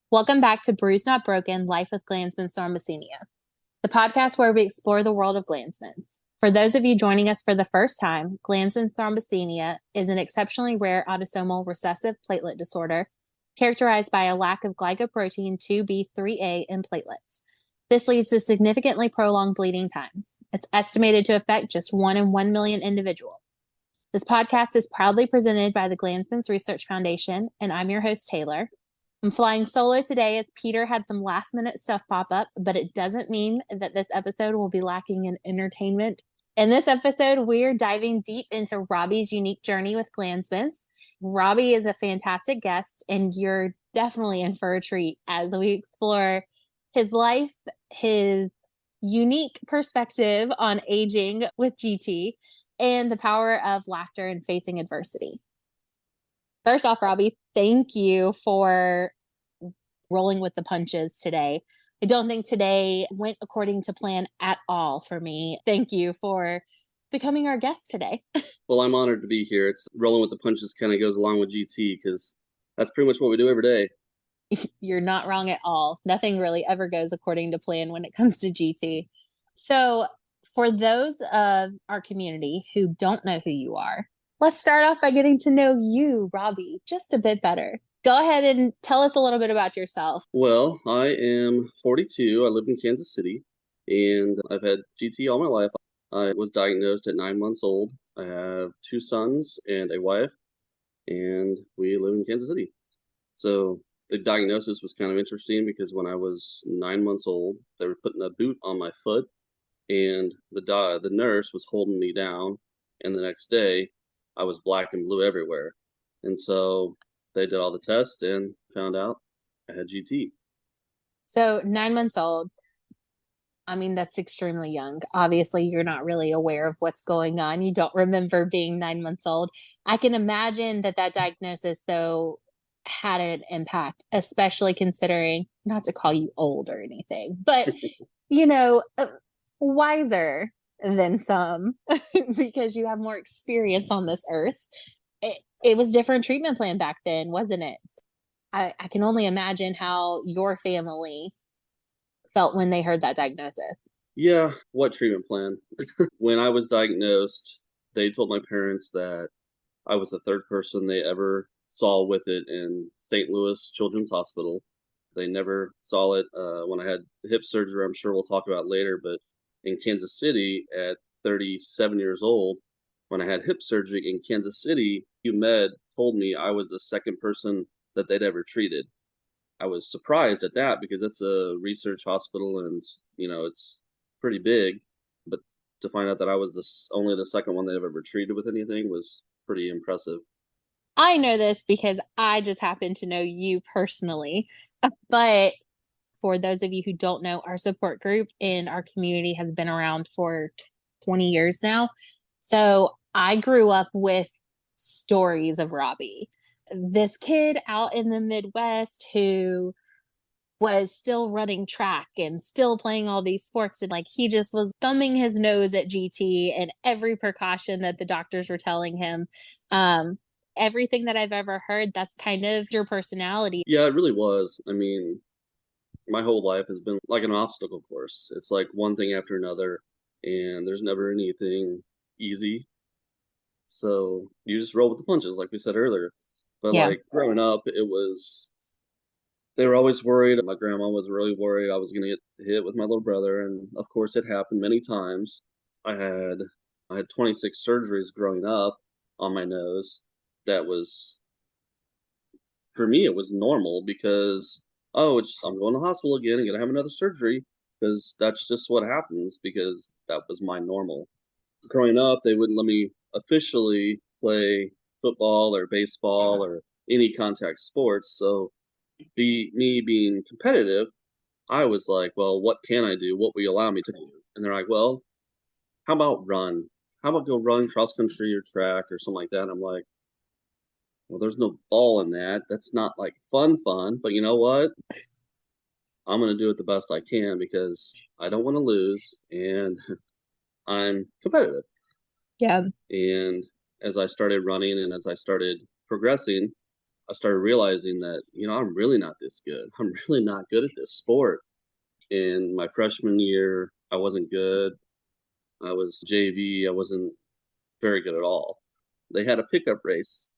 Welcome back to Bruised Not Broken, Life with Glanzmann Thrombasthenia, the podcast where we explore the world of Glanzmann's. For those of you joining us for the first time, Glanzmann Thrombasthenia is an exceptionally rare autosomal recessive platelet disorder characterized by a lack of glycoprotein 2b3a in platelets. This leads to significantly prolonged bleeding times. It's estimated to affect just 1 in 1 million individuals. This podcast is proudly presented by the Glanzmann's Research Foundation, and I'm your host, Taylor. I'm flying solo today as Peter had some last minute stuff pop up, but it doesn't mean that this episode will be lacking in entertainment. In this episode, we're diving deep into Robie's unique journey with Glanzmann's. Robie is a fantastic guest, and you're definitely in for a treat as we explore his life, his unique perspective on aging with GT, and the power of laughter and facing adversity. First off, Robie, thank you for rolling with the punches today. I don't think today went according to plan at all for me. Thank you for becoming our guest today. Well, I'm honored to be here. It's rolling with the punches kind of goes along with GT because that's pretty much what we do every day. You're not wrong at all. Nothing really ever goes according to plan when it comes to GT. So, for those of our community who don't know who you are, let's start off by getting to know you, Robie, just a bit better. Go ahead and tell us a little bit about yourself. Well, I am 42. I live in Kansas City, and I've had GT all my life. I was diagnosed at 9 months old. I have 2 sons and a wife, and we live in Kansas City. So the diagnosis was kind of interesting because when I was 9 months old, they were putting a boot on my foot, and the nurse was holding me down, and the next day I was black and blue everywhere. And so they did all the tests and found out I had GT. So, 9 months old, I mean, that's extremely young. Obviously, you're not really aware of what's going on. You don't remember being 9 months old. I can imagine that diagnosis, though, had an impact, especially considering, not to call you old or anything, but, you know, wiser than some because you have more experience on this earth. It was different treatment plan back then, wasn't it? I can only imagine how your family felt when they heard that diagnosis. Yeah, what treatment plan? When I was diagnosed, they told my parents that I was the third person they ever saw with it in St. Louis Children's Hospital. They never saw it when I had hip surgery. I'm sure we'll talk about later, but in Kansas City at 37 years old, when I had hip surgery in Kansas City, UMed told me I was the second person that they'd ever treated. I was surprised at that because it's a research hospital and it's pretty big, but to find out that I was only the second one they've ever treated with anything was pretty impressive. I know this because I just happen to know you personally. But for those of you who don't know, our support group in our community has been around for 20 years now. So I grew up with stories of Robie, this kid out in the Midwest who was still running track and still playing all these sports. And like he just was thumbing his nose at GT and every precaution that the doctors were telling him. Everything that I've ever heard, that's kind of your personality. Yeah, it really was. I mean, my whole life has been like an obstacle course. It's like one thing after another, and there's never anything easy. So you just roll with the punches, like we said earlier. But Yeah. like growing up, they were always worried. My grandma was really worried I was going to get hit with my little brother, and of course, it happened many times. I had I had 26 surgeries growing up on my nose. That was for me, it was normal because I'm going to the hospital again and gonna have another surgery because that's just what happens because that was my normal. Growing up, they wouldn't let me officially play football or baseball or any contact sports, so me being competitive, I was like, well, what can I do? What will you allow me to do? And they're like, well, how about run? How about go run cross country or track or something like that? And I'm like, well, there's no ball in that. That's not like fun, but you know what? I'm going to do it the best I can because I don't want to lose and I'm competitive. Yeah. And as I started running and as I started progressing, I started realizing that, I'm really not this good. I'm really not good at this sport. In my freshman year, I wasn't good. I was JV. I wasn't very good at all. They had a pickup race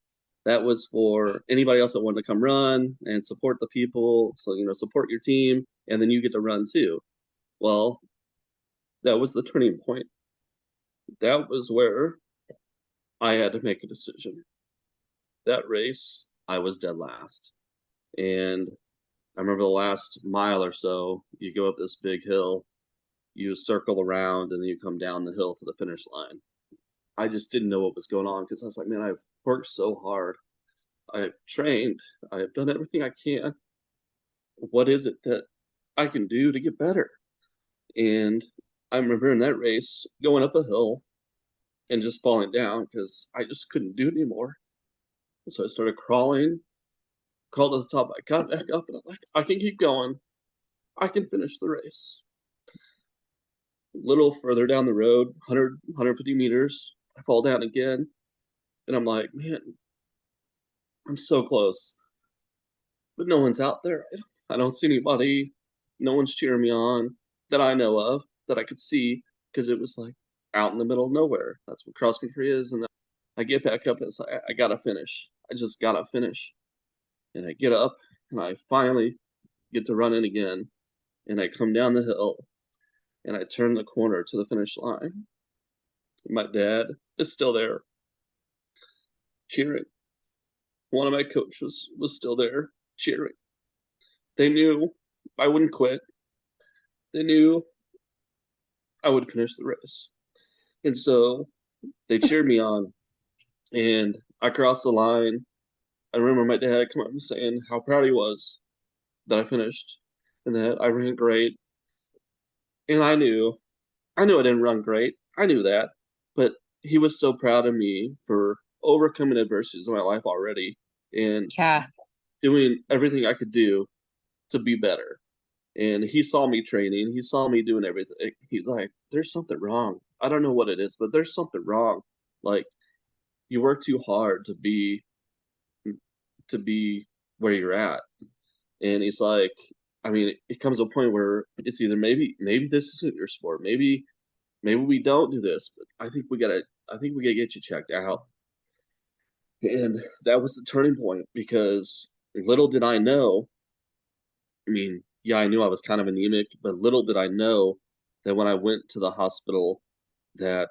that was for anybody else that wanted to come run and support the people. So, support your team, and then you get to run too. Well, that was the turning point. That was where I had to make a decision. That race, I was dead last. And I remember the last mile or so, you go up this big hill, you circle around, and then you come down the hill to the finish line. I just didn't know what was going on because I was like, man, I've worked so hard. I've trained. I've done everything I can. What is it that I can do to get better? And I remember in that race going up a hill and just falling down because I just couldn't do it anymore. So I started crawling, crawled to the top. I got back up and I'm like, I can keep going. I can finish the race. A little further down the road, 150 meters, I fall down again. And I'm like, man, I'm so close. But no one's out there. I don't see anybody. No one's cheering me on that I know of, that I could see, because it was like out in the middle of nowhere. That's what cross country is. And I get back up and it's like, I gotta finish. I just gotta finish. And I get up and I finally get to run in again. And I come down the hill and I turn the corner to the finish line. My dad is still there cheering. One of my coaches was still there cheering. They knew I wouldn't quit. They knew I would finish the race. And so they cheered me on. And I crossed the line. I remember my dad come up and saying how proud he was that I finished and that I ran great. And I knew I didn't run great. I knew that. But he was so proud of me for overcoming adversities in my life already and Yeah. doing everything I could do to be better. And he saw me training. He saw me doing everything. He's like, there's something wrong. I don't know what it is, but there's something wrong. Like, you work too hard to be where you're at. And he's like, I mean, it comes to a point where it's either maybe this isn't your sport. Maybe we don't do this, but I think we gotta get you checked out. And that was the turning point because little did I know, I mean, yeah, I knew I was kind of anemic, but little did I know that when I went to the hospital that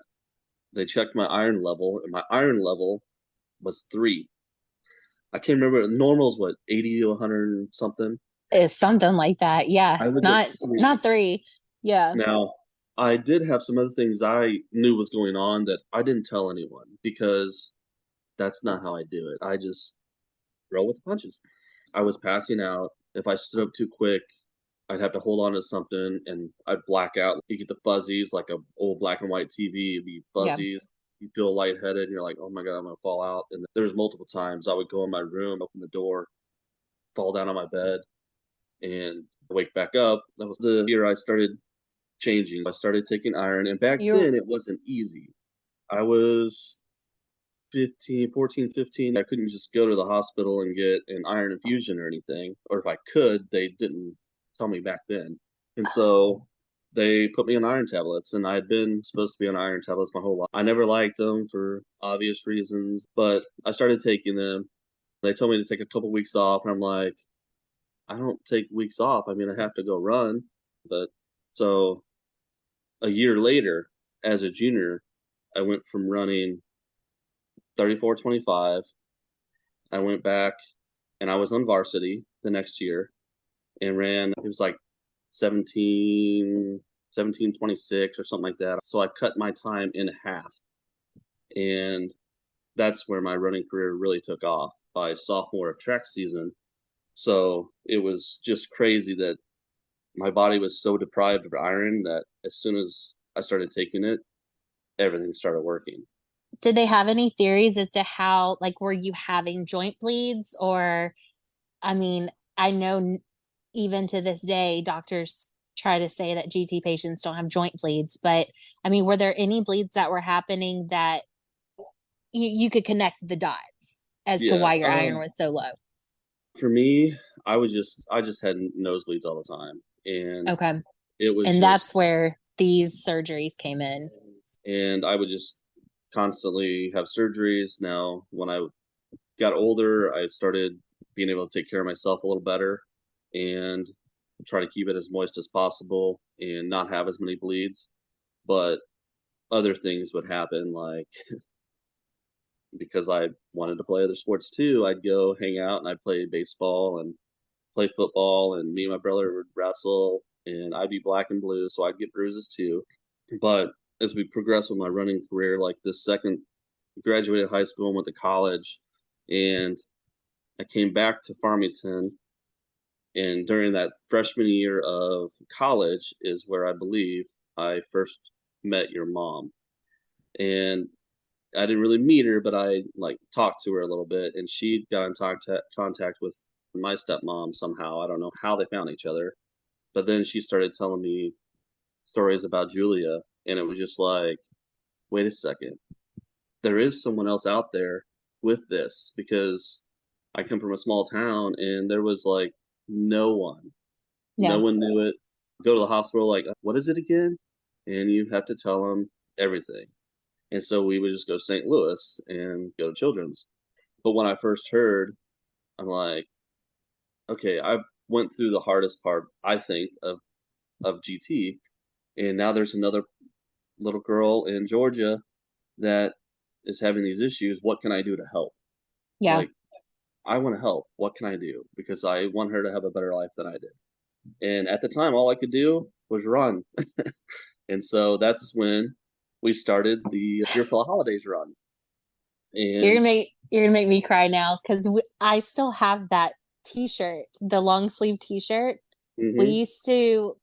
they checked my iron level and my iron level was 3. I can't remember. Normal is what, 80 to 100 something. It's something like that. Yeah. I was at Not 3. not three. Yeah. Now, I did have some other things I knew was going on that I didn't tell anyone because that's not how I do it. I just roll with the punches. I was passing out. If I stood up too quick, I'd have to hold on to something and I'd black out. You get the fuzzies like a old black and white TV, it'd be Yeah. fuzzies. You feel lightheaded and you're like, oh my God, I'm gonna fall out. And there was multiple times I would go in my room, open the door, fall down on my bed, and wake back up. That was the year I started changing. I started taking iron, and back You then it wasn't easy. I was 15, 14, 15. I couldn't just go to the hospital and get an iron infusion or anything. Or if I could, they didn't tell me back then. And so they put me on iron tablets, and I'd been supposed to be on iron tablets my whole life. I never liked them for obvious reasons, but I started taking them. They told me to take a couple weeks off, and I'm like, I don't take weeks off. I mean, I have to go run. But so a year later, as a junior, I went from running 34:25. I went back and I was on varsity the next year and ran, it was like 17:26 or something like that. So I cut my time in half. And that's where my running career really took off by sophomore track season. So it was just crazy that my body was so deprived of iron that as soon as I started taking it, everything started working. Did they have any theories as to how, like, were you having joint bleeds? Or, I mean, I know even to this day, doctors try to say that GT patients don't have joint bleeds, but I mean, were there any bleeds that were happening that you could connect the dots as to Yeah. why your iron was so low? For me, I just had nosebleeds all the time, and Okay. it was And just, that's where these surgeries came in. and I would just constantly have surgeries. Now, when I got older, I started being able to take care of myself a little better and try to keep it as moist as possible and not have as many bleeds. But other things would happen, like because I wanted to play other sports too, I'd go hang out and I'd play baseball and play football, and me and my brother would wrestle, and I'd be black and blue, so I'd get bruises too. But as we progressed with my running career, like the second graduated high school and went to college, and I came back to Farmington, and during that freshman year of college is where I believe I first met your mom. And I didn't really meet her, but I like talked to her a little bit, and she got in contact with my stepmom somehow. I don't know how they found each other, but then she started telling me stories about Julia, and it was just like, wait a second, there is someone else out there with this, because I come from a small town and there was like no one. No Yeah. one knew it. Go to the hospital, like, what is it again? And you have to tell them everything. And so we would just go to St. Louis and go to Children's. But when I first heard, I'm like, okay, I went through the hardest part, I think, of GT, and now there's another little girl in Georgia that is having these issues. What can I do to help? Yeah. Like, I want to help. What can I do? Because I want her to have a better life than I did. And at the time, all I could do was run. And so that's when we started the Fearful Holidays run. And You're gonna make me cry now because I still have that t-shirt, the long sleeve t-shirt. We hmm used to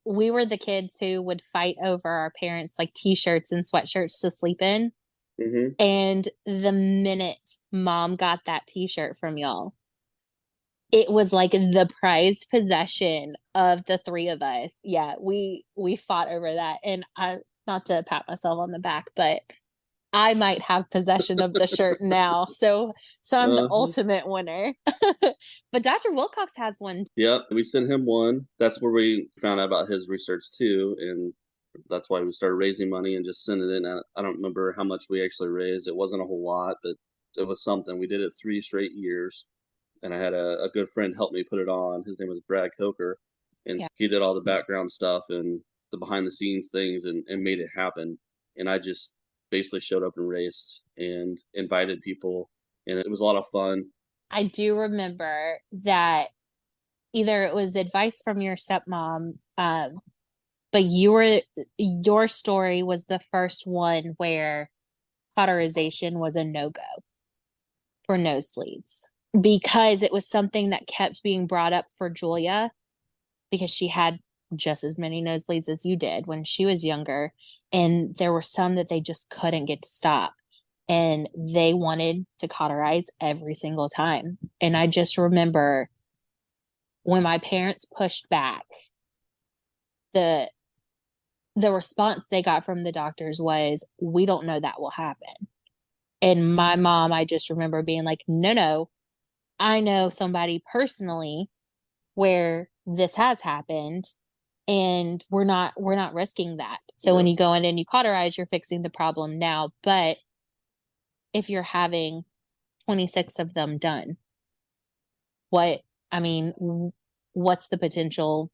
we were the kids who would fight over our parents like t-shirts and sweatshirts to sleep in. hmm And the minute mom got that t-shirt from y'all, it was like the prized possession of the three of us. Yeah, we fought over that. And I, not to pat myself on the back, but I might have possession of the shirt now. So I'm the uh ultimate winner. But Dr. Wilcox has one. Yep, we sent him one. That's where we found out about his research too, and that's why we started raising money and just sending it in. I don't remember how much we actually raised. It wasn't a whole lot, but it was something. We did it 3 straight years, and I had a good friend help me put it on. His name was Brad Coker, and Yeah. he did all the background stuff and the behind the scenes things, and made it happen. And I just basically showed up and raced and invited people, and it was a lot of fun. I do remember that either it was advice from your stepmom, but your story was the first one where cauterization was a no-go for nosebleeds because it was something that kept being brought up for Julia because she had just as many nosebleeds as you did when she was younger. And there were some that they just couldn't get to stop. And they wanted to cauterize every single time. And I just remember when my parents pushed back, the the response they got from the doctors was, we don't know that will happen. And my mom, I just remember being like, no, I know somebody personally where this has happened and we're not risking that. So when Yep. you go in and you cauterize, you're fixing the problem now. But if you're having 26 of them done, what I mean, what's the potential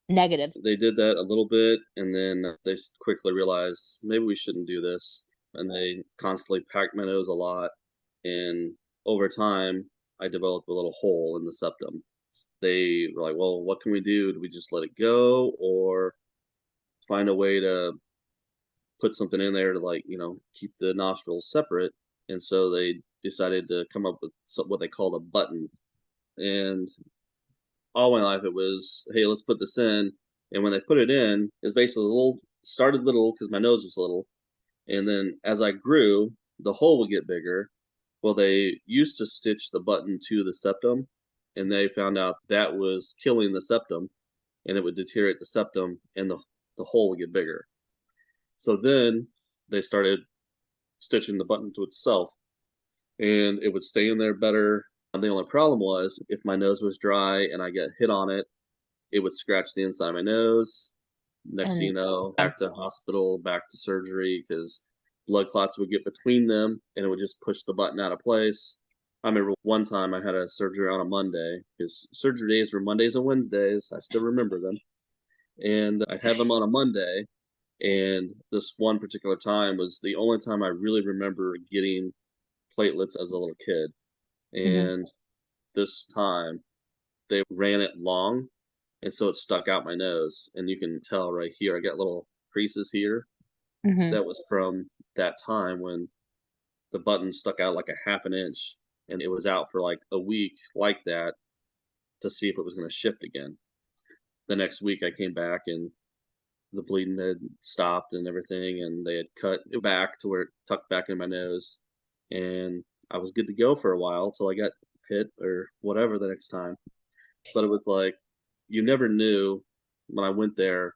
negatives? They did that a little bit, and then they quickly realized maybe we shouldn't do this. And they constantly packed my nose a lot. And over time, I developed a little hole in the septum. They were like, well, what can we do? Do we just let it go, or find a way to put something in there to, like, keep the nostrils separate? And so they decided to come up with what they called a button. And all my life it was, hey, let's put this in. And when they put it in, it was basically a little, started little because my nose was little, and then as I grew, the hole would get bigger. Well, they used to stitch the button to the septum, and they found out that was killing the septum, and it would deteriorate the septum, and the hole would get bigger. So then they started stitching the button to itself, and it would stay in there better. And the only problem was if my nose was dry and I got hit on it, it would scratch the inside of my nose. Next thing you And know, back to hospital, back to surgery because blood clots would get between them and it would just push the button out of place. I remember one time I had a surgery on a Monday because surgery days were Mondays and Wednesdays. I still remember them. And I'd have them on a Monday. And this one particular time was the only time I really remember getting platelets as a little kid. hmm And this time they ran it long, and so it stuck out my nose. And you can tell right here, I got little creases here. hmm That was from that time when the button stuck out like a half an inch, and it was out for like a week like that to see if it was going to shift again. The next week I came back and the bleeding had stopped and everything, and they had cut it back to where it tucked back in my nose, and I was good to go for a while till I got hit or whatever the next time. But it was like you never knew when I went there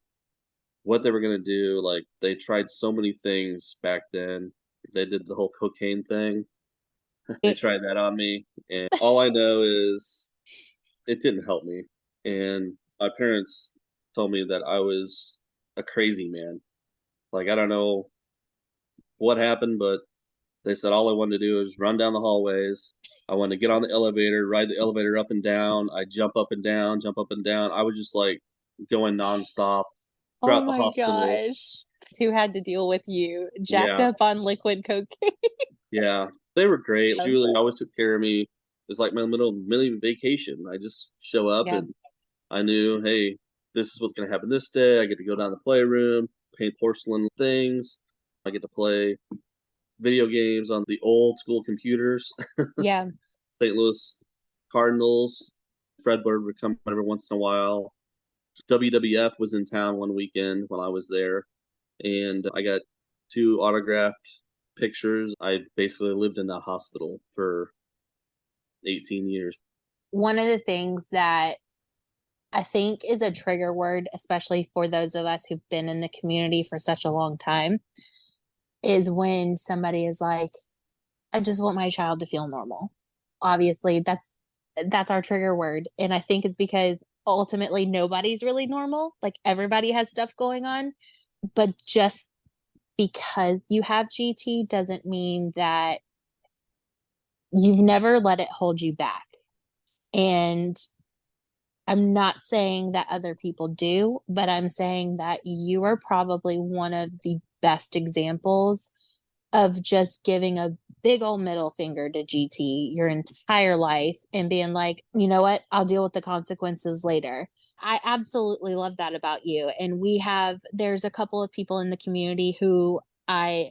what they were gonna do. Like they tried so many things back then. They did the whole cocaine thing. They It, tried that on me, and all I know is it didn't help me. And my parents told me that I was a crazy man. Like I don't know what happened, but they said all I wanted to do is run down the hallways. I wanted to get on the elevator, ride the elevator up and down. I jump up and down, jump up and down. I was just like going nonstop oh throughout the my hospital. gosh. Who had to deal with you jacked Yeah, up on liquid cocaine? yeah. They were great. Julie always took care of me. It was like my little mini vacation. I just show up Yeah. and I knew, hey, this is what's going to happen this day. I get to go down the playroom, paint porcelain things. I get to play video games on the old school computers. Yeah. St. Louis Cardinals. Fred Bird would come every once in a while. WWF was in town one weekend when I was there, and I got two autographed pictures. I basically lived in that hospital for 18 years. One of the things that I think is a trigger word, especially for those of us who've been in the community for such a long time, is when somebody is like, I just want my child to feel normal. Obviously, that's our trigger word. And I think it's because ultimately nobody's really normal. Like everybody has stuff going on, but just because you have GT doesn't mean that you've never let it hold you back. And I'm not saying that other people do, but I'm saying that you are probably one of the best examples of just giving a big old middle finger to GT your entire life and being like, you know what, I'll deal with the consequences later. I absolutely love that about you. And there's a couple of people in the community who I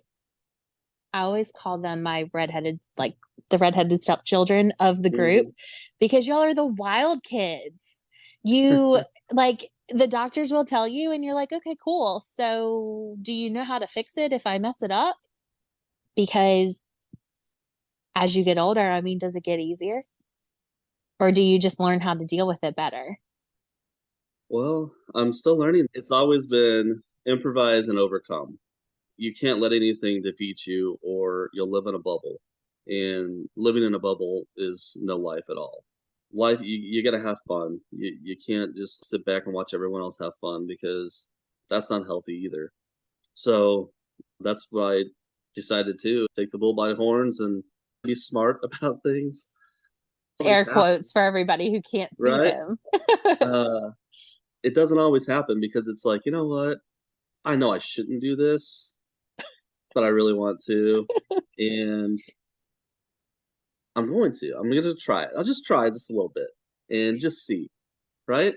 always call them my redheaded, like the redheaded stepchildren of the group, Mm-hmm. because y'all are the wild kids. You like the doctors will tell you, and you're like, okay, cool. So, do you know how to fix it if I mess it up? Because as you get older, I mean, does it get easier? Or do you just learn how to deal with it better? Well, I'm still learning. It's always been improvise and overcome. You can't let anything defeat you, or you'll live in a bubble. And living in a bubble is no life at all. Life, you got to have fun. You can't just sit back and watch everyone else have fun because that's not healthy either. So that's why I decided to take the bull by the horns and be smart about things. Always Air happen, quotes for everybody who can't see right? him. Uh, it doesn't always happen because it's like, you know what? I know I shouldn't do this, but I really want to. And I'm going to. I'm going to try it. I'll just try just a little bit and just see, right?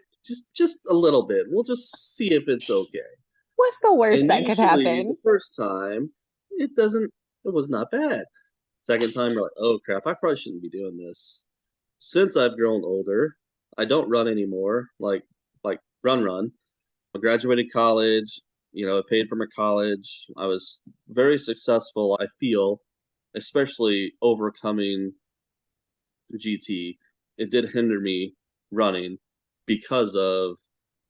Just a little bit. We'll just see if it's okay. What's the worst And that could usually the happen? first time, it was not bad. Second time, you're like, oh crap, I probably shouldn't be doing this. Since I've grown older, I don't run anymore, like run. I graduated college, I paid for my college. I was very successful, I feel, especially overcoming GT. It did hinder me running because of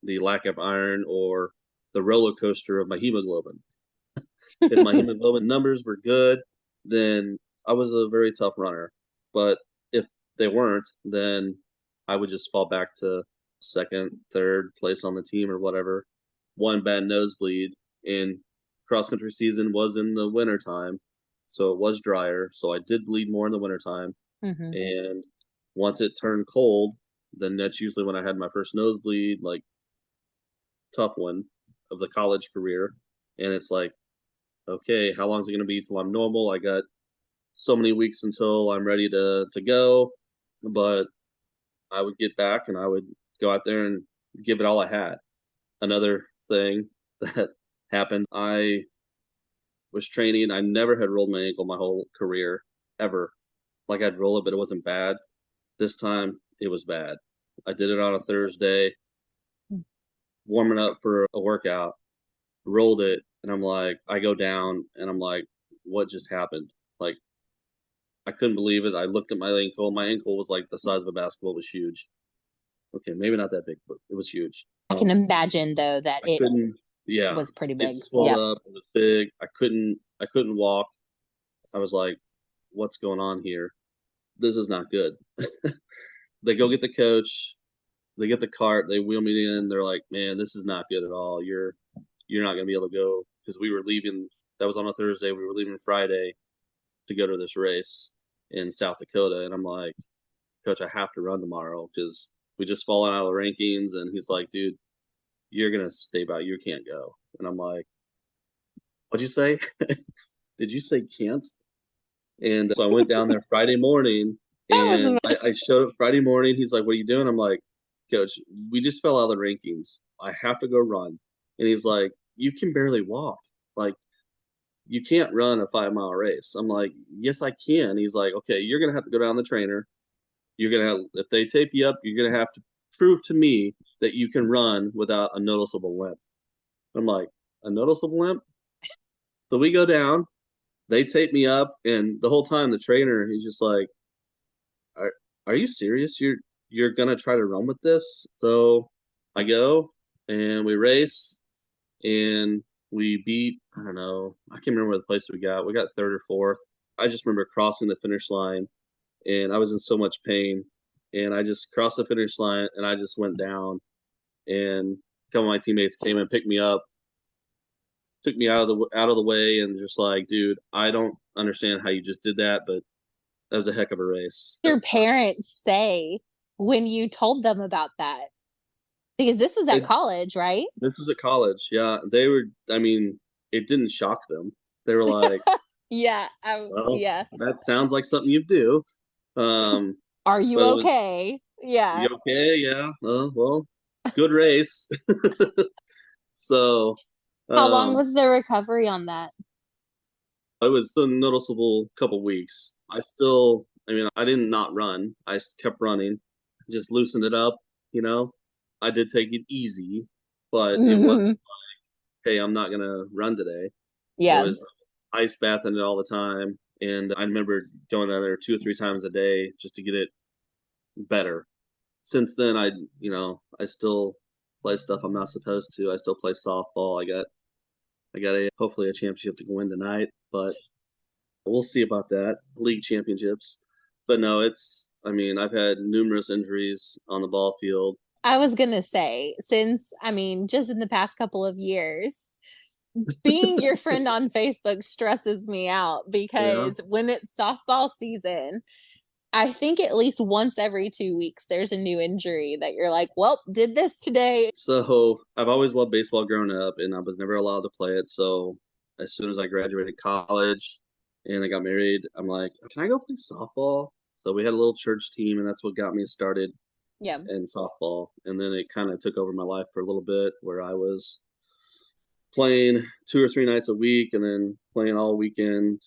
the lack of iron or the roller coaster of my hemoglobin. If my hemoglobin numbers were good, then I was a very tough runner. But if they weren't, then I would just fall back to second, third place on the team or whatever. One bad nosebleed, and cross country season was in the winter time, so it was drier. So I did bleed more in the wintertime. Mm-hmm. And once it turned cold, then that's usually when I had my first nosebleed, like tough one of the college career. And it's like, okay, how long is it going to be till I'm normal? I got so many weeks until I'm ready to go. But I would get back and I would go out there and give it all I had. Another thing that happened, I was training. I never had rolled my ankle my whole career, ever. Like I'd roll it, but it wasn't bad. This time it was bad. I did it on a Thursday, warming up for a workout, rolled it, and I'm like, I go down and I'm like, what just happened? Like, I couldn't believe it. I looked at my ankle. My ankle was like the size of a basketball. It was huge. Okay, maybe not that big, but it was huge. I can imagine though that I it couldn't, yeah, was pretty it big. swelled Yep. up. It was big. I couldn't walk. I was like, what's going on here? This is not good. They go get the coach. They get the cart. They wheel me in. They're like, man, this is not good at all. You're not gonna be able to go because we were leaving. That was on a Thursday. We were leaving Friday to go to this race in South Dakota, and I'm like, coach, I have to run tomorrow because we just fallen out of the rankings. And he's like, dude, you're gonna stay by. You can't go. And I'm like, what'd you say? Did you say can't? And so I went down there Friday morning, That was and I showed up Friday morning. He's like, what are you doing? I'm like, coach, we just fell out of the rankings. I have to go run. And he's like, you can barely walk. Like, you can't run a 5 mile race. I'm like, yes, I can. He's like, okay, you're going to have to go down the trainer. You're going to have, if they tape you up, you're going to have to prove to me that you can run without a noticeable limp. I'm like, a noticeable limp? So we go down, they tape me up, and the whole time the trainer, he's just like, are, are you serious? You're gonna try to run with this? So I go and we race and we beat, I don't know, I can't remember the place we got. We got third or fourth. I just remember crossing the finish line and I was in so much pain. And I just crossed the finish line and I just went down, and a couple of my teammates came and picked me up, took me out of the way, and just like, dude, I don't understand how you just did that, but that was a heck of a race. your parents say when you told them about that? Because this was at They, college, right? this was at college, yeah. They were, I mean, it didn't shock them. They were like, Yeah. well, Yeah. that sounds like something you do. Um, Are you but it was, okay? Yeah. you okay? Yeah. Well, good race. So, How long um, was the recovery on that? it was a noticeable couple weeks. I mean, I didn't not run. I kept running, just loosened it up, you know. I did take it easy, but it wasn't, Hmm. hey, I'm not gonna run today. It Yeah. was ice bathing it all the time, and I remember going down there 2 or 3 times a day just to get it better. Since then, I still play stuff I'm not supposed to. I still play softball. I got a hopefully a championship to go in tonight, but we'll see about that. League championships. But no, I mean, I've had numerous injuries on the ball field. I was gonna say, since, I mean, just in the past couple of years, being your friend on Facebook stresses me out Yeah. because when it's softball season, I think at least once every 2 weeks there's a new injury that you're like, well, did this today. So I've always loved baseball growing up, and I was never allowed to play it. So as soon as I graduated college and I got married, I'm like, can I go play softball? So we had a little church team, and that's what got me started Yeah. in softball. And then it kind of took over my life for a little bit, where I was playing 2 or 3 nights a week, and then playing all weekend,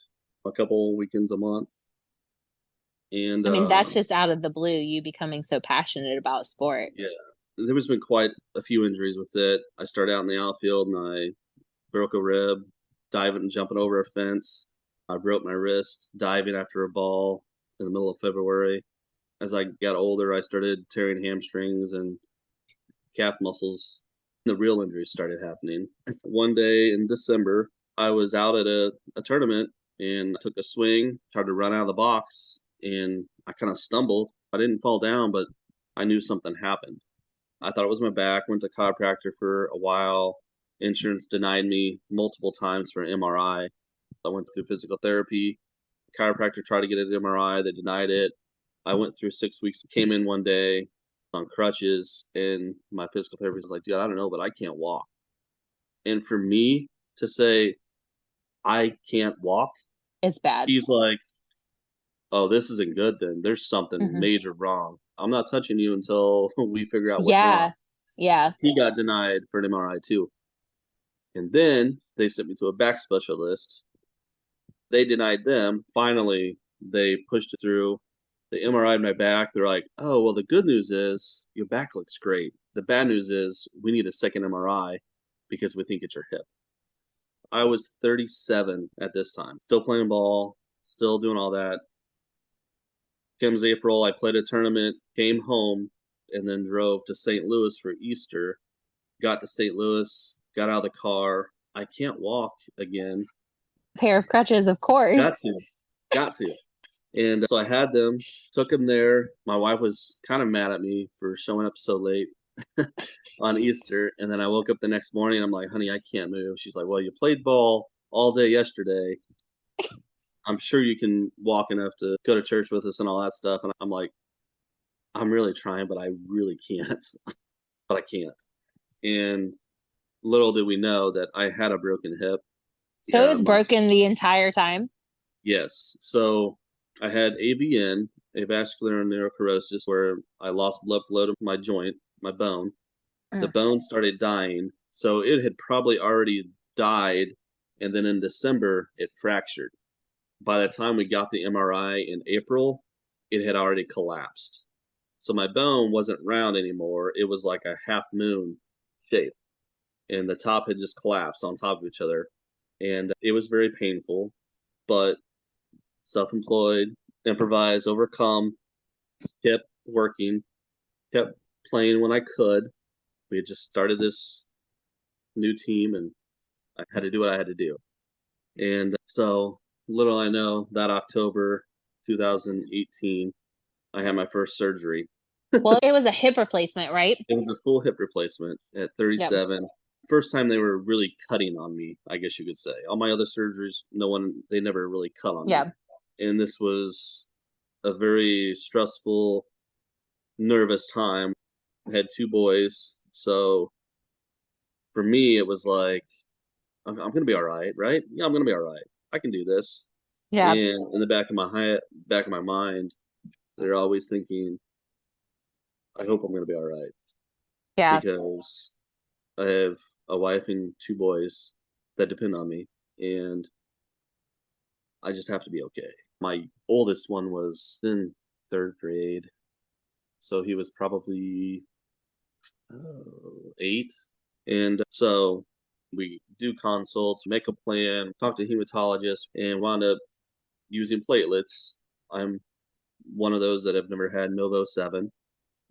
a couple weekends a month. And I mean, that's just out of the blue, you becoming so passionate about sport. yeah, there has been quite a few injuries with it. I started out in the outfield and I broke a rib diving and jumping over a fence. I broke my wrist diving after a ball in the middle of February. As I got older, I started tearing hamstrings and calf muscles. The real injuries started happening. One day in December, I was out at a tournament and took a swing, tried to run out of the box, and I kind of stumbled I didn't fall down, but I knew something happened. I thought it was my back, went to chiropractor for a while. Insurance denied me multiple times for an MRI. I went through physical therapy. Chiropractor tried to get an MRI, they denied it. I went through 6 weeks, came in one day on crutches, and my physical therapist was like, dude, I don't know, but I can't walk. And for me to say, I can't walk, It's bad. he's like, oh, this isn't good then. There's something Hmm. major wrong. I'm not touching you until we figure out what's wrong. Yeah. Yeah. He got denied for an MRI too. And then they sent me to a back specialist. They denied them. Finally, they pushed it through. They MRI'd my back. They're like, oh, well, the good news is your back looks great. The bad news is we need a second MRI because we think it's your hip. I was 37 at this time, still playing ball, still doing all that. Comes April, I played a tournament, came home, and then drove to St. Louis for Easter. Got to St. Louis, got out of the car. I can't walk again. Pair of crutches, of Got course. to, got to. And so I had them, took them there. My wife was kind of mad at me for showing up so late on Easter. And then I woke up the next morning and I'm like, honey, I can't move. She's like, well, you played ball all day yesterday. I'm sure you can walk enough to go to church with us and all that stuff. And I'm like, I'm really trying, but I really can't. But I can't. And little did we know that I had a broken hip. So it Yeah, was broken the entire time. yes. So I had AVN, avascular necrosis, where I lost blood flow to my joint, my bone. The Mm. bone started dying. So it had probably already died. And then in December, it fractured. By the time we got the MRI in April, it had already collapsed. So my bone wasn't round anymore. It was like a half moon shape. And the top had just collapsed on top of each other. And it was very painful, but self-employed, improvise, overcome, kept working, kept playing when I could. We had just started this new team and I had to do what I had to do. And so little I know that October 2018, I had my first surgery. Well, it was a hip replacement, right? It was a full hip replacement at Yep. 37. First time they were really cutting on me, I guess you could say. All my other surgeries, they never really cut on me. Yeah. And this was a very stressful, nervous time. I had two boys. So for me, it was like, I'm going to be all right, right? Yeah, I'm going to be all right. I can do this. Yeah. And in the back of my mind, they're always thinking, I hope I'm going to be all right Yeah. because I have a wife and two boys that depend on me, and I just have to be okay. My oldest one was in third grade, so he was probably 8. And so we do consults, make a plan, talk to hematologists, and wound up using platelets. I'm one of those that have never had Novo 7.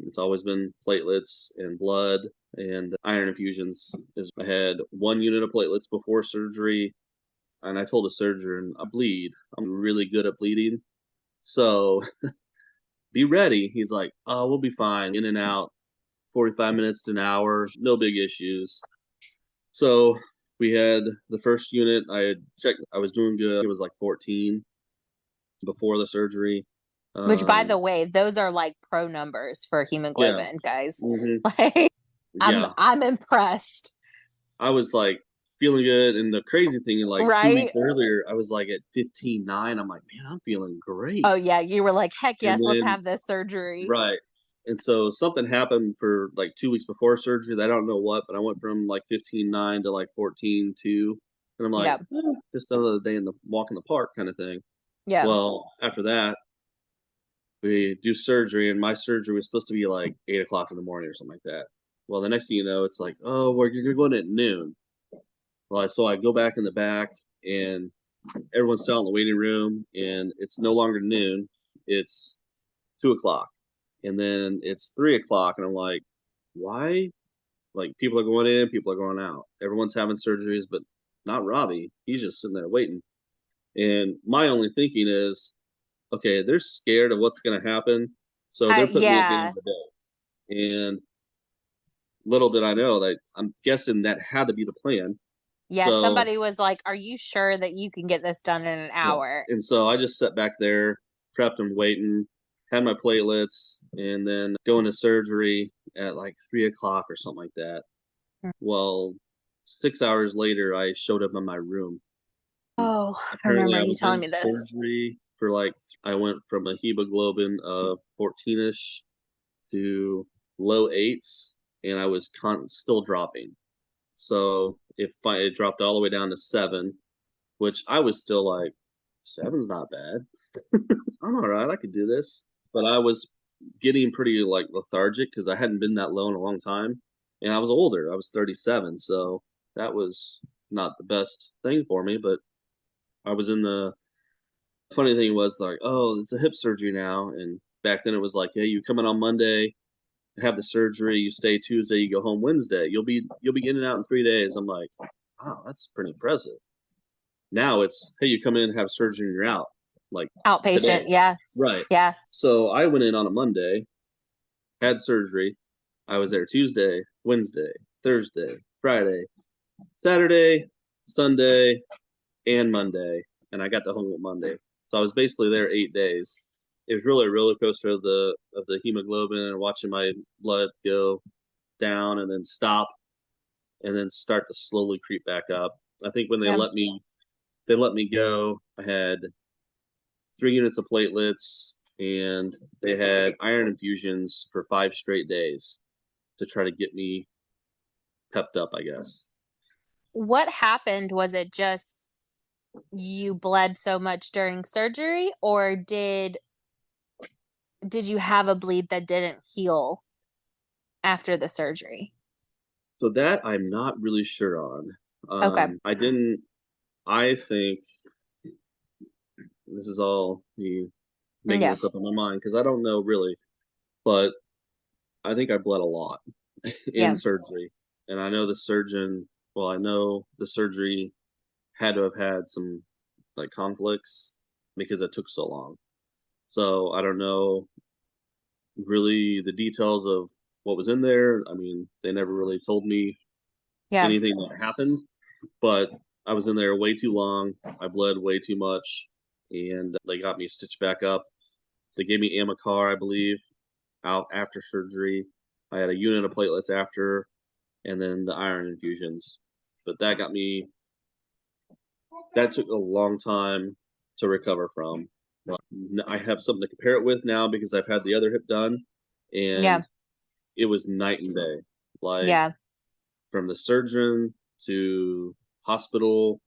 It's always been platelets and blood and iron infusions. I had 1 unit of platelets before surgery, and I told the surgeon, I bleed. I'm really good at bleeding. So be ready. He's like, oh, we'll be fine. In and out, 45 minutes to an hour, no big issues. So we had the first unit. I had checked. I was doing good. It was like 14 before the surgery. Which, by the Um, way, those are like pro numbers for yeah. hemoglobin, guys. hmm Like, Yeah. I'm impressed, I was like feeling good. And the crazy thing, like two right? weeks earlier, I was like at 15.9. I'm like, man, I'm feeling Oh great. yeah, you were like, heck And yes, let's then, have this surgery. right. And so something happened for like 2 weeks before surgery. I don't know what, but I went from like 15.9 to like 14.2. And I'm like, Yeah. just another day in the walk in the park kind of thing. Yeah. Well, after that, we do surgery, and my surgery was supposed to be like 8 o'clock in the morning or something like that. Well, the next thing you know, it's like, oh, well, you're going at noon. Well, so I go back in the back, and everyone's still in the waiting room, and it's no longer noon. It's 2 o'clock. And then it's 3 o'clock, and I'm like, why? Like, people are going in, people are going out. Everyone's having surgeries, but not Robbie. He's just sitting there waiting. And my only thinking is, okay, they're scared of what's going to happen. So they're putting me at the end Yeah. of the day. And little did I know that I'm guessing that had to be the plan. Yeah, So somebody was like, "Are you sure that you can get this done in an yeah. hour?" And so I just sat back there, prepped and waiting, had my platelets, and then going to surgery at like 3 o'clock or something like that. Well, 6 hours later, I showed up in my room. Oh, I Apparently, remember I you was telling in me this. surgery for like, I went from a hemoglobin of 14ish to low eights, and I was still dropping. So if it dropped all the way down to 7, which I was still like, seven's not bad. I'm all right. I could do this. But I was getting pretty like lethargic because I hadn't been that low in a long time, and I was older. I was 37, so that was not the best thing for me. But I was in the funny thing was like, oh, it's a hip surgery now, and back then it was like, hey, you come in on Monday, have the surgery, you stay Tuesday, you go home Wednesday. You'll be in and out in 3 days. I'm like, wow, that's pretty impressive. Now it's, hey, you come in, have surgery, and you're out, like Outpatient. today. Yeah. Right. Yeah. So I went in on a Monday, had surgery. I was there Tuesday, Wednesday, Thursday, Friday, Saturday, Sunday, and Monday, and I got to home with Monday. So I was basically there 8 days. It was really a roller coaster of the hemoglobin and watching my blood go down and then stop and then start to slowly creep back up. I think when Yeah. they let me go, I had 3 units of platelets and they had iron infusions for 5 straight days to try to get me pepped up, I guess. What happened? Was it just you bled so much during surgery, or did you have a bleed that didn't heal after the surgery? So that I'm not really sure on. Okay. I didn't. I think this is all me making Yeah. this up in my mind because I don't know really, but I think I bled a lot in Yeah. surgery, and I know the surgeon. Well, I know the surgery had to have had some like conflicts because it took so long. So I don't know really the details of what was in there. I mean, they never really told me Yeah. anything that happened, but I was in there way too long. I bled way too much, and they got me stitched back up. They gave me Amicar, I believe, out after surgery. I had a unit of platelets after, and then the iron infusions. But that got me, that took a long time to recover from. But I have something to compare it with now because I've had the other hip done, Yeah. and it was night and day. Like Yeah. from the surgeon to hospital,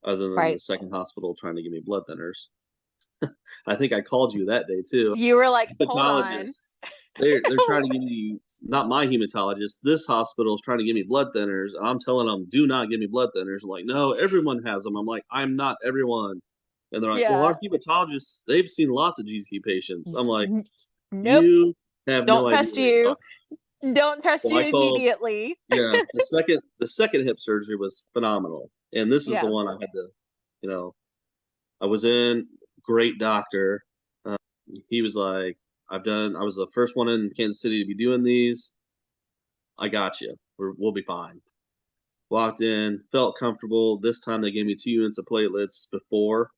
other than the Right. second hospital trying to give me blood thinners. I think I called you that day too. You were like, hold on. Hematologists, they're trying to give me, not my hematologist. This hospital is trying to give me blood thinners, and I'm telling them, do not give me blood thinners. I'm like, no, everyone has them. I'm like, I'm not everyone. And they're like, well, Yeah. our hematologists, they've seen lots of GC patients. I'm like, Nope. you have no Don't idea trust what you're you. talking. Don't trust So you I called, immediately. yeah, the second hip surgery was phenomenal, and this is the Yeah. one I had to, you know, I was in, great doctor. Uh, he was like, I was the first one in Kansas City to be doing these. I got you. We'll be fine. Walked in, felt comfortable. This time they gave me 2 units of platelets before,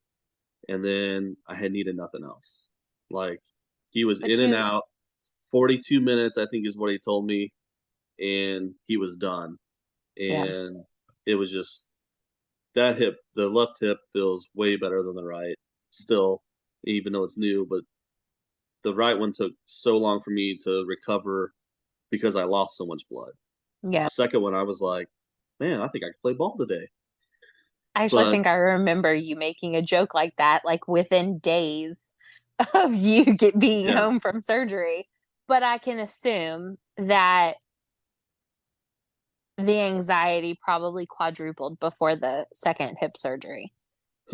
and then I had needed nothing else. Like, he was But in and you, out. 42 minutes, I think, is what he told me, and he was done. yeah. And it was just that hip, the left hip feels way better than the right still, even though it's new, but the right one took so long for me to recover because I lost so much blood. Yeah. Second one, I was like, man, I think I could play ball today. I actually But think I remember you making a joke like that, like within days of you being yeah, home from surgery. But I can assume that the anxiety probably quadrupled before the second hip surgery,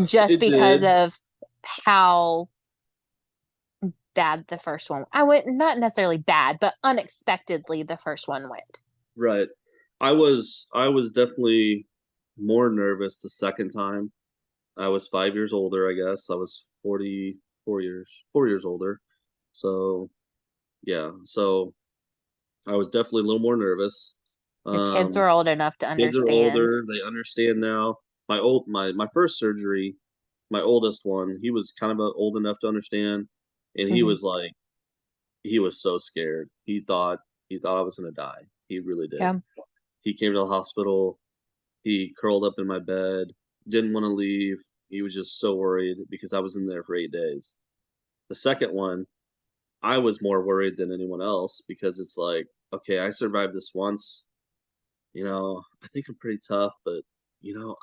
just it because did. of how bad the first one. I went not necessarily bad, but unexpectedly the first one went. Right. I was definitely more nervous the second time. I was 5 years older, I guess. I was 44 years older. So Yeah. So I was definitely a little more nervous. Your kids were Um, old enough to Kids are understand. older; they understand now. My first surgery, my oldest one, he was kind of old enough to understand, and he Hmm. was like, he was so scared. He thought I was gonna die. He really did. Yeah. He came to the hospital. He curled up in my bed, didn't want to leave. He was just so worried because I was in there for 8 days. The second one, I was more worried than anyone else because it's like, okay, I survived this once. I think I'm pretty tough, but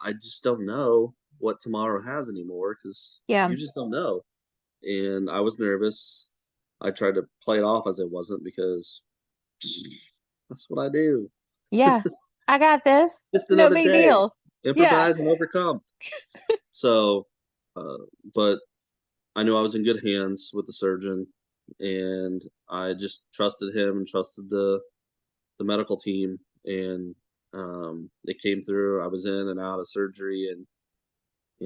I just don't know what tomorrow has anymore because Yeah. you just don't know. And I was nervous. I tried to play it off as it wasn't because that's what I do. Yeah. I got this. Just No another big day. deal. Yeah. Improvise and overcome. So, but I knew I was in good hands with the surgeon, and I just trusted him and trusted the medical team, and they came through. I was in and out of surgery, and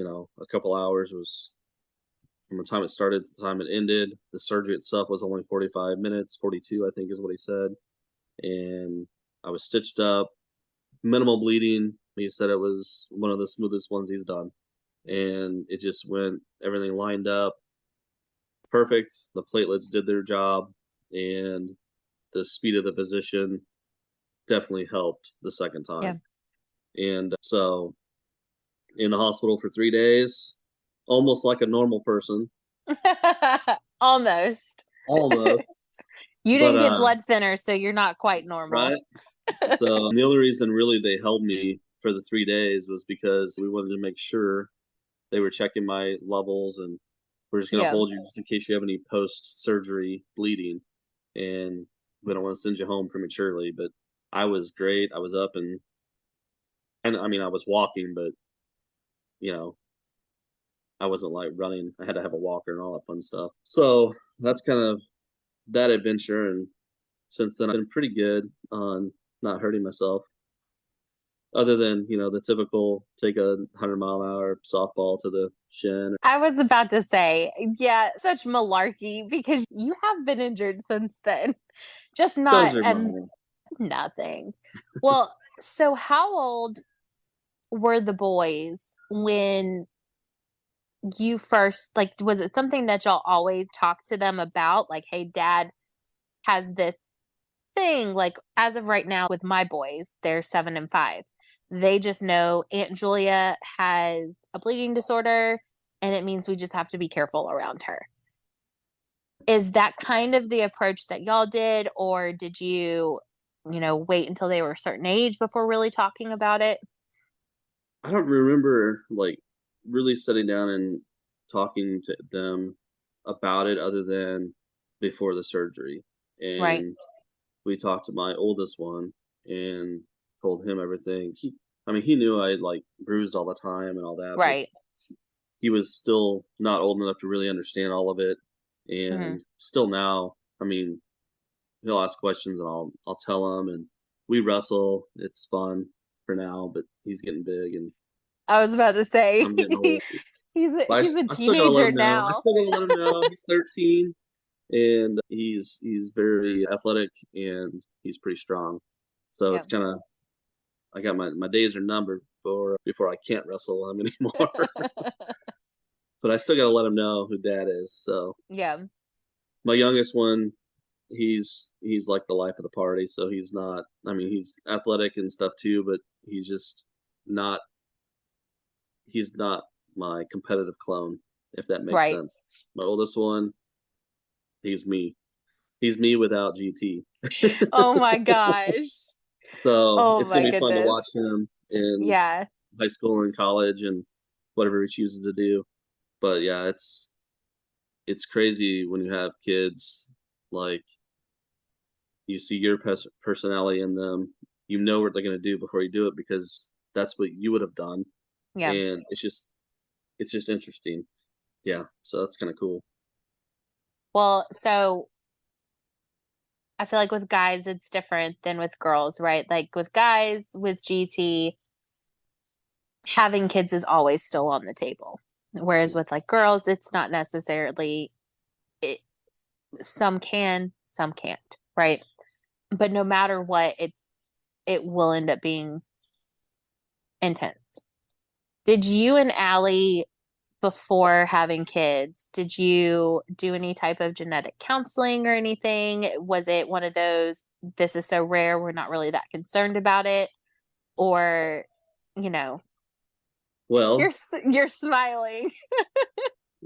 a couple hours was from the time it started to the time it ended. The surgery itself was only 45 minutes, 42, I think is what he said. And I was stitched up, minimal bleeding. He said it was one of the smoothest ones he's done. And it just went, everything lined up perfect. The platelets did their job, and the speed of the physician definitely helped the second Yeah. time. And so in the hospital for 3 days, almost like a normal person, Almost. almost. You But didn't get blood thinners, so you're not quite normal. right. So the only reason really they held me for the 3 days was because we wanted to make sure they were checking my levels, and we're just going to Yeah. hold you just in case you have any post surgery bleeding, and we don't want to send you home prematurely. But I was great. I was up, and I mean I was walking, but you know I wasn't like running. I had to have a walker and all that fun stuff. So that's kind of that adventure, and since then I've been pretty good on not hurting myself. Other than, the typical take a 100-mile-an-hour softball to the shin. I was about to say, yeah, such malarkey because you have been injured since then. Just Those not are and mine. nothing. Well, so how old were the boys when you first, like, was it something that y'all always talk to them about? Like, hey, dad has this thing. Like, as of right now with my boys, they're 7 and 5. They just know Aunt Julia has a bleeding disorder, and it means we just have to be careful around her. Is that kind of the approach that y'all did, or did you wait until they were a certain age before really talking about it? I don't remember like really sitting down and talking to them about it other than before the surgery. Right. And we talked to my oldest one and told him everything. I mean, he knew I like bruised all the time and all that, but Right. he was still not old enough to really understand all of it. Hmm. And still now, I mean, he'll ask questions and I'll tell him, and we wrestle. It's fun for now, but he's getting big and I was about to say I'm getting old. But he's a I still gotta let teenager him know. I now. still gotta let him know. He's 13 and he's very athletic and he's pretty strong. So Yeah. it's kind of I got my days are numbered before I can't wrestle him anymore. But I still gotta let him know who dad is. So Yeah. my youngest one, he's like the life of the party. So he's not. I mean, he's athletic and stuff too, but he's just not. He's not my competitive clone, if that makes Right. sense. My oldest one, he's me. He's me without GT. Oh my gosh. So Oh it's gonna my be fun to goodness. watch him in Yeah. high school and college and whatever he chooses to do. But yeah, it's crazy when you have kids like you see your personality in them. You know what they're going to do before you do it because that's what you would have done, Yeah. and it's just interesting. Yeah, so that's kind of cool. Well, so I feel like with guys it's different than with girls, right? Like with guys with GT, having kids is always still on the table. Whereas with like girls, it's not necessarily it some can, some can't, right? But no matter what, it will end up being intense. Did you and Allie, before having kids, did you do any type of genetic counseling or anything? Was it one of those, this is so rare, we're not really that concerned about it? Or, you know, Well, you're smiling.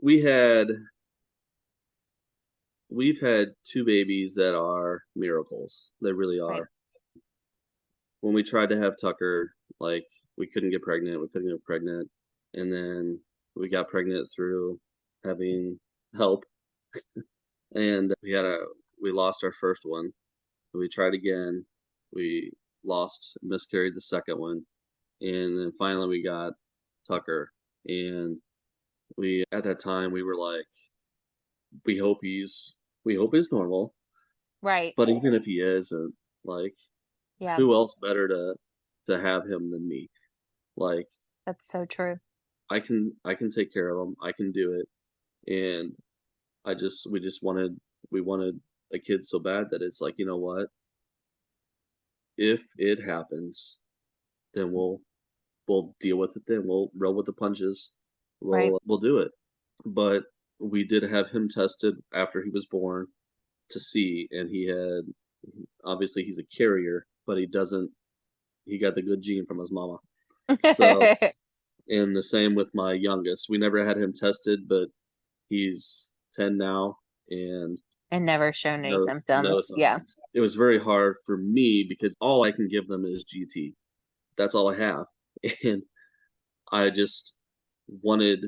we had we've had two babies that are miracles. They really Right. are. When we tried to have Tucker, like we couldn't get pregnant, we couldn't get pregnant, and then we got pregnant through having help, and we lost our first one. We tried again, we miscarried the second one, and then finally we got Tucker, and we at that time we were like, we hope he's we hope he's normal, Right. but even if he isn't, like, Yeah, who else better to have him than me? Like, that's so true. I can take care of him. I can do it. And we wanted a kid so bad that it's like, you know what? If it happens, then we'll deal with it then. We'll roll with the punches. Right. We'll do it. But we did have him tested after he was born to see, and he had, obviously he's a carrier, but he got the good gene from his mama. So, and the same with my youngest. We never had him tested, but he's 10 now and And never shown any no symptoms. Yeah. signs. It was very hard for me because all I can give them is GT. That's all I have. And I just wanted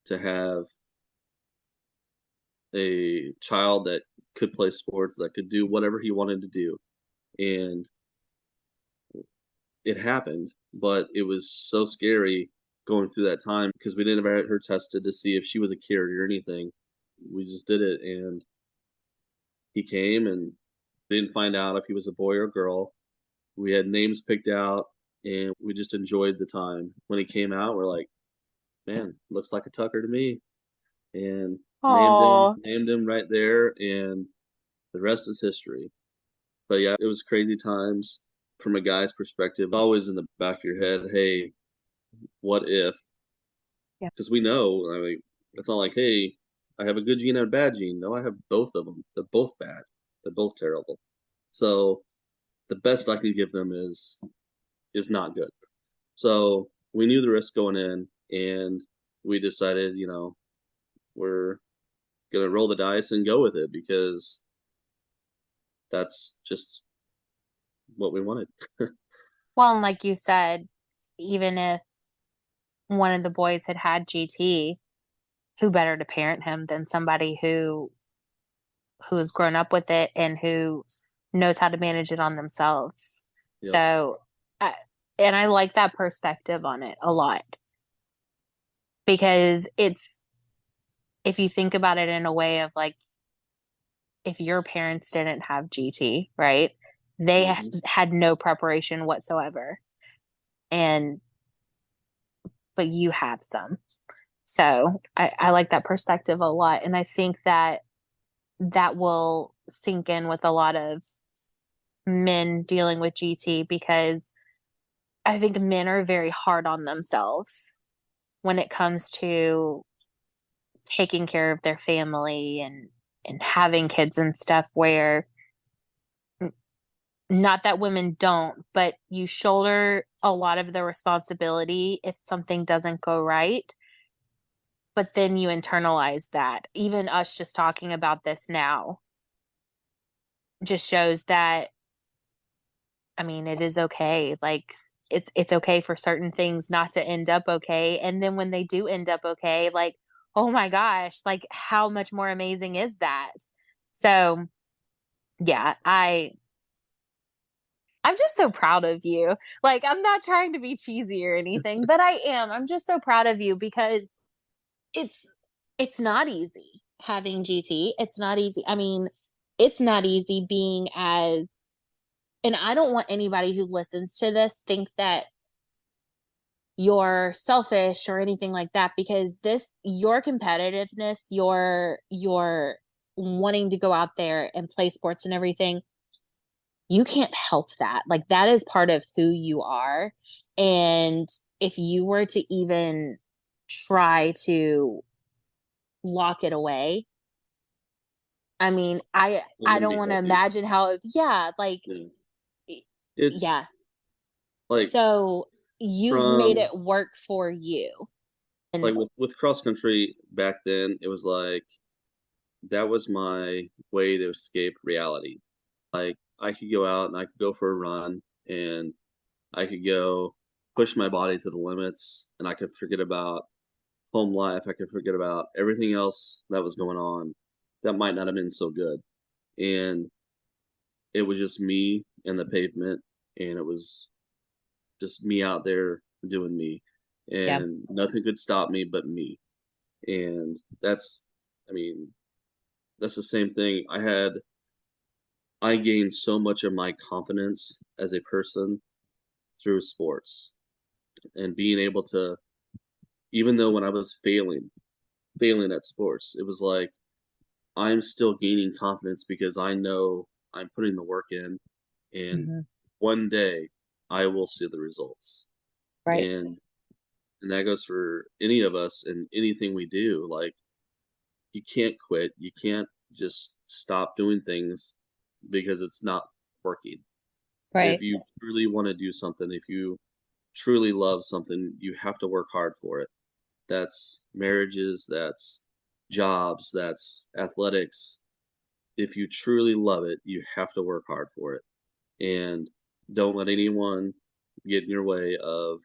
to have a child that could play sports, that could do whatever he wanted to do. And it happened, but it was so scary going through that time because we didn't ever have her tested to see if she was a carrier or anything. We just did it, and he came and didn't find out if he was a boy or a girl. We had names picked out, and we just enjoyed the time. When he came out, we're like, man, looks like a Tucker to me, and Oh, named him right there, and the rest is history. But yeah, it was crazy times from a guy's perspective. Always in the back of your head, hey, what if? yeah. Because we know, I mean, it's not like, hey, I have a good gene and a bad gene. No, I have both of them. They're both bad. They're both terrible. So the best I can give them is not good. So we knew the risk going in, and we decided, we're gonna roll the dice and go with it because that's just what we wanted. Well, and like you said, even if one of the boys had had GT, who better to parent him than somebody who has grown up with it and who knows how to manage it on themselves. Yep. So, I, and I like that perspective on it a lot because if you think about it in a way of like, if your parents didn't have GT, right? They Mm-hmm. had no preparation whatsoever. And, but you have some. So I like that perspective a lot. And I think that that will sink in with a lot of men dealing with GT because I think men are very hard on themselves when it comes to taking care of their family and having kids and stuff where not that women don't, but you shoulder a lot of the responsibility if something doesn't go right. But then you internalize that. Even us just talking about this now just shows that I mean, it is okay. Like it's okay for certain things not to end up okay. And then when they do end up okay, like, oh my gosh, like how much more amazing is that? So, yeah, I'm just so proud of you. Like I'm not trying to be cheesy or anything, but I am. I'm just so proud of you because it's it's not easy having GT. It's not easy. I mean, it's not easy being as and I don't want anybody who listens to this think that you're selfish or anything like that because this your competitiveness, your wanting to go out there and play sports and everything, you can't help that. Like that is part of who you are. And if you were to even try to lock it away, I mean, It I wouldn't don't be want to healthy. imagine how, yeah, like, Yeah. It's yeah. like So you've made from it work for you. And like with cross country back then, it was like that was my way to escape reality. Like I could go out and I could go for a run and I could go push my body to the limits and I could forget about home life. I could forget about everything else that was going on that might not have been so good. And it was just me and the pavement and it was just me out there doing me. yeah. And nothing could stop me but me. And I mean, that's the same thing. I gained so much of my confidence as a person through sports and being able to, even though when I was failing at sports, it was like I'm still gaining confidence because I know I'm putting the work in and Hmm. one day I will see the results. Right. And and that goes for any of us and anything we do. Like you can't quit. You can't just stop doing things because it's not working. If Right. you truly want to do something, if you truly love something, you have to work hard for it. That's marriages, that's jobs, that's athletics. If you truly love it, you have to work hard for it. And don't let anyone get in your way of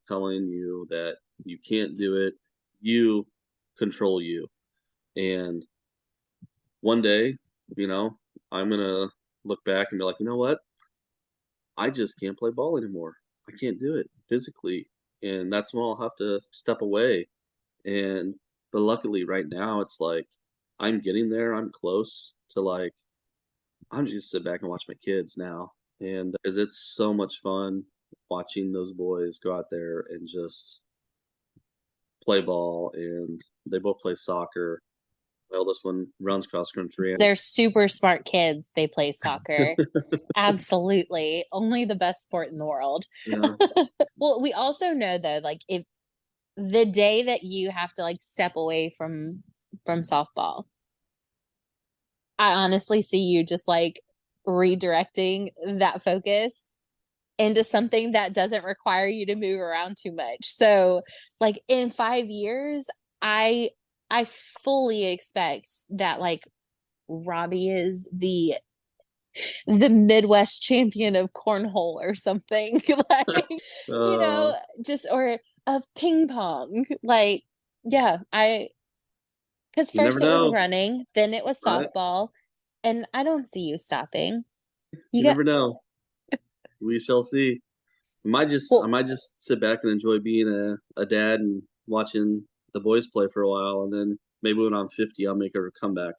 telling you that you can't do it. You control you. And one day, you know, I'm going to look back and be like, you know what? I just can't play ball anymore. I can't do it physically. And that's when I'll have to step away. But luckily, right now, it's like I'm getting there. I'm close to like, I'm just sit back and watch my kids now. And because it's so much fun watching those boys go out there and just play ball. And they both play soccer. My eldest one runs cross country. And They're super smart kids. They play soccer. Absolutely. Only the best sport in the world. yeah, Well, we also know though, like if the day that you have to like step away from softball, I honestly see you just like redirecting that focus into something that doesn't require you to move around too much. So, like in 5 years, I I fully expect that like Robbie is the Midwest champion of cornhole or something. Like, you uh, know, just or of ping pong. Like, yeah, I because you never first it was know, running, then it was right? softball, and I don't see you stopping. You You got never know. We shall see. I well, might just sit back and enjoy being a dad and watching the boys play for a while, and then maybe when I'm 50, I'll make a comeback.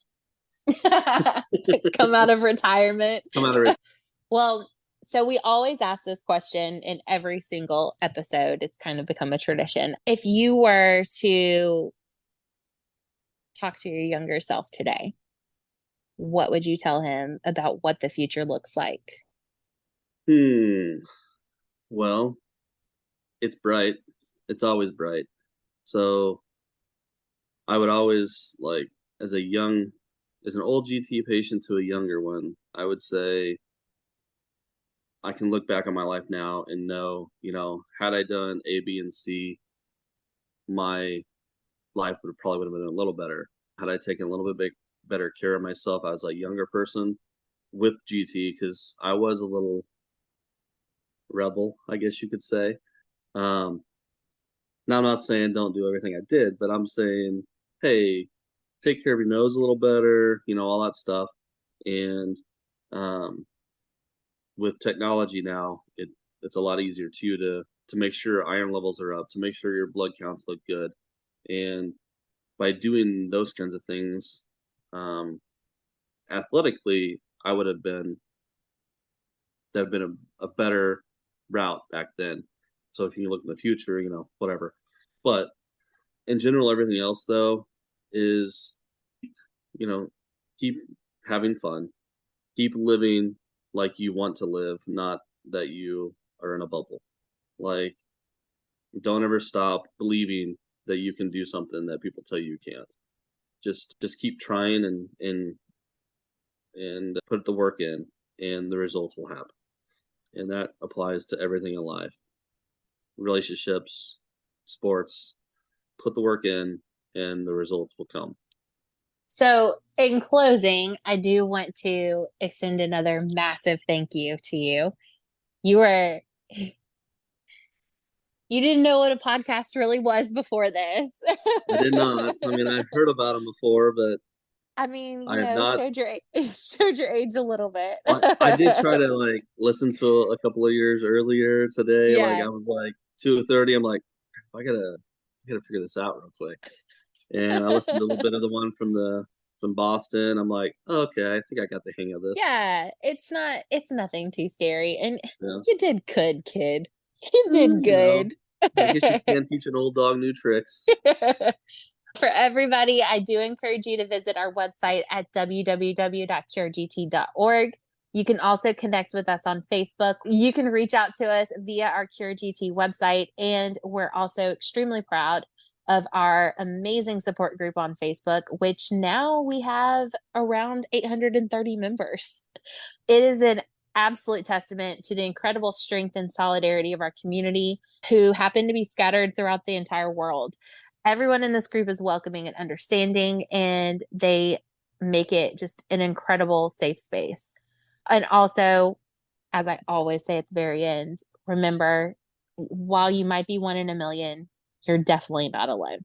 come out of retirement. Come out of it. Well, so we always ask this question in every single episode. It's kind of become a tradition. If you were to talk to your younger self today, what would you tell him about what the future looks like? Hmm. Well, it's bright. It's always bright. So I would always like as a young, as an old GT patient to a younger one, I would say I can look back on my life now and know, had I done A, B, and C, my life would have been a little better. Had I taken a little bit better care of myself as a younger person with GT, because I was a little rebel, I guess you could say. Um, Now I'm not saying don't do everything I did, but I'm saying, hey, take care of your nose a little better, all that stuff. And um, with technology now, it's a lot easier too to make sure iron levels are up, to make sure your blood counts look good, and by doing those kinds of things, um, athletically, I would have been that have been a better route back then. So if you look in the future, whatever. But in general, everything else though is, you know, keep having fun, keep living like you want to live, not that you are in a bubble. Like, don't ever stop believing that you can do something that people tell you can't. Just keep trying and put the work in, and the results will happen. And that applies to everything in life. Relationships, sports, put the work in and the results will come. So, in closing, I do want to extend another massive thank you to you. You were, you didn't know what a podcast really was before this. I did not. I mean, I've heard about them before, but I mean, I have not. showed your age a little bit. I did try to like listen to a couple of years earlier today. Like Yeah. I was like 2:30. I'm like, I gotta figure this out real quick. And I listened to a little bit of the one from Boston. I'm like, oh, okay, I think I got the hang of this. Yeah, it's nothing too scary. And Yeah. you did good, kid. You did You know, good. I guess you can teach an old dog new tricks. For everybody, I do encourage you to visit our website at www.curegt.org. You can also connect with us on Facebook. You can reach out to us via our CureGT website. And we're also extremely proud of our amazing support group on Facebook, which now we have around 830 members. It is an absolute testament to the incredible strength and solidarity of our community who happen to be scattered throughout the entire world. Everyone in this group is welcoming and understanding, and they make it just an incredible safe space. And also, as I always say at the very end, remember, while you might be one in a million, you're definitely not alone.